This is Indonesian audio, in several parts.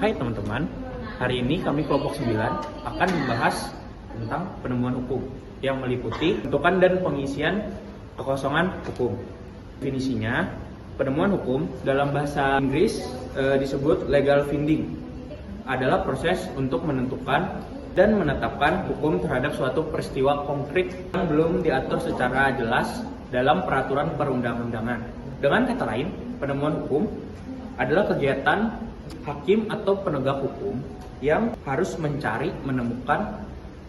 Hai teman-teman, hari ini kami kelompok 9 akan membahas tentang penemuan hukum yang meliputi bentukan dan pengisian kekosongan hukum. Definisinya, penemuan hukum dalam bahasa Inggris disebut legal finding, adalah proses untuk menentukan dan menetapkan hukum terhadap suatu peristiwa konkret yang belum diatur secara jelas dalam peraturan perundang-undangan. Dengan kata lain, penemuan hukum adalah kegiatan hakim atau penegak hukum yang harus mencari, menemukan,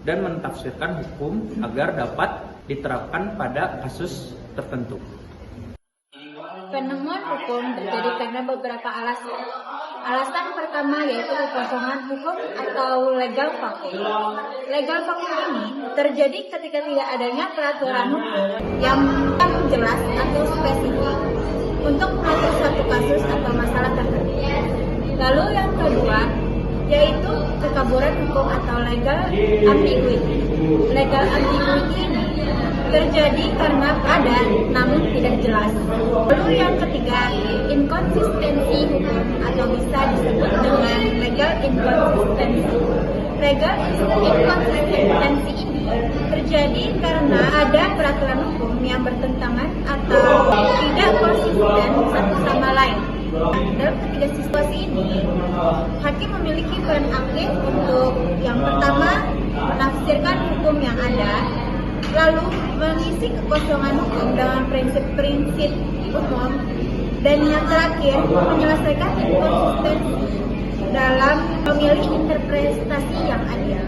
dan mentafsirkan hukum agar dapat diterapkan pada kasus tertentu. Penemuan hukum terjadi karena beberapa alasan. Alasan pertama yaitu kekosongan hukum atau legal vacuum. Legal vacuum ini terjadi ketika tidak adanya peraturan hukum yang jelas atau spesifik untuk mengatur suatu kasus atau masalah tertentu. Lalu yang kedua yaitu kekaburan hukum atau legal ambiguity. Legal ambiguity ini terjadi karena ada namun tidak jelas. Lalu yang ketiga, inkonsistensi hukum atau bisa disebut dengan legal inconsistency. Legal inconsistency ini terjadi karena ada peraturan hukum yang bertentangan atau tidak konsisten satu sama lain. Dalam ketiga situasi ini, hakim memiliki peran aktif untuk yang pertama menafsirkan hukum yang ada, lalu mengisi kekosongan hukum dengan prinsip-prinsip umum, dan yang terakhir menyelesaikan inkonsistensi dalam memilih interpretasi yang adil.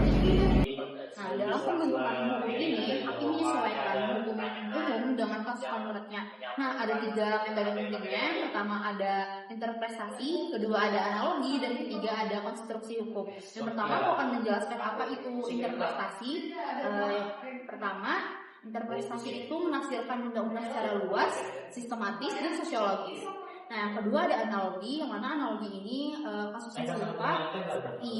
Nah, dalam pembentukan hukum ini, hakim menyesuaikan hukum umum dengan kasus konkretnya. Nah, ada 3 metode pentingnya. Yang pertama ada interpretasi, kedua ada analogi, dan ketiga ada konstruksi hukum. Yang pertama aku akan menjelaskan apa itu interpretasi. Pertama, interpretasi itu menafsirkan undang-undang secara luas, sistematis, dan sosiologis. Nah, yang kedua ada analogi, yang mana analogi ini kasusnya serupa seperti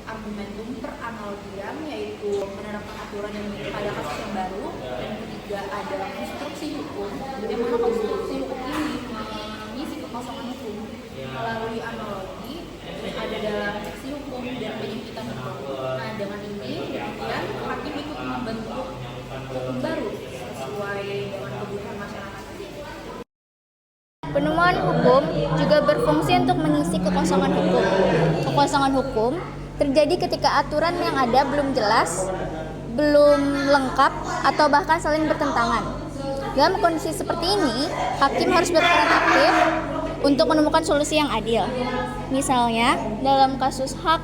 argumentum per analogiam, yaitu menerapkan aturan yang pada kasus yang baru. Dan yang ketiga ada konstruksi hukum, yang mana konstruksi hukum ini mengisi kekosongan hukum melalui analogi ada dalam seksi hukum dan penyidikan hukum. Nah, dengan ini demikian hakim ikut membentuk hukum baru sesuai dengan kebutuhan masyarakat. Penemuan hukum juga berfungsi untuk mengisi kekosongan hukum. Kekosongan hukum terjadi ketika aturan yang ada belum jelas, belum lengkap, atau bahkan saling bertentangan. Dalam kondisi seperti ini, hakim harus berperan aktif untuk menemukan solusi yang adil. Misalnya, dalam kasus hak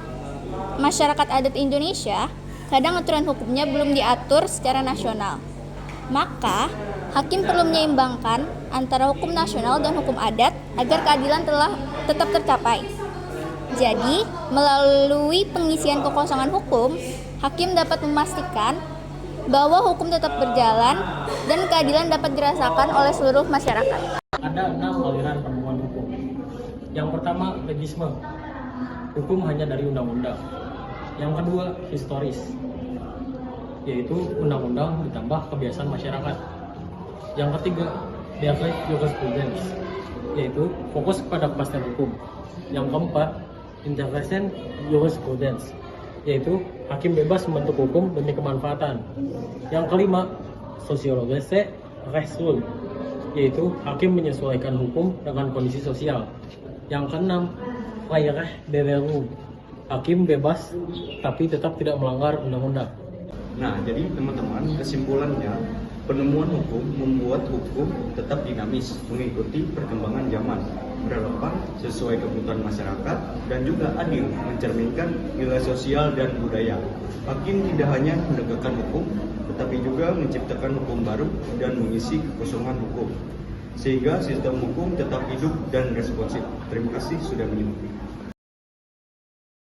masyarakat adat Indonesia, kadang aturan hukumnya belum diatur secara nasional. Maka, hakim perlu menyeimbangkan antara hukum nasional dan hukum adat agar keadilan tetap tercapai. Jadi, melalui pengisian kekosongan hukum, hakim dapat memastikan bahwa hukum tetap berjalan dan keadilan dapat dirasakan oleh seluruh masyarakat. Ada 6 aliran penemuan hukum. Yang pertama, legisme. Hukum hanya dari undang-undang. Yang kedua, historis, yaitu undang-undang ditambah kebiasaan masyarakat. Yang ketiga, direct jurisprudence, yaitu fokus pada kepastian hukum. Yang keempat, intervention jurisprudence, yaitu hakim bebas membentuk hukum demi kemanfaatan. Yang kelima, sociologische Rechtsschule, yaitu hakim menyesuaikan hukum dengan kondisi sosial. Yang keenam, freie Bewährung, hakim bebas tapi tetap tidak melanggar undang-undang. Nah, jadi teman-teman, kesimpulannya, penemuan hukum membuat hukum tetap dinamis, mengikuti perkembangan zaman, relevan sesuai kebutuhan masyarakat, dan juga adil, mencerminkan nilai sosial dan budaya. Hakim tidak hanya menegakkan hukum, tetapi juga menciptakan hukum baru dan mengisi kekosongan hukum, sehingga sistem hukum tetap hidup dan responsif. Terima kasih sudah menyimak.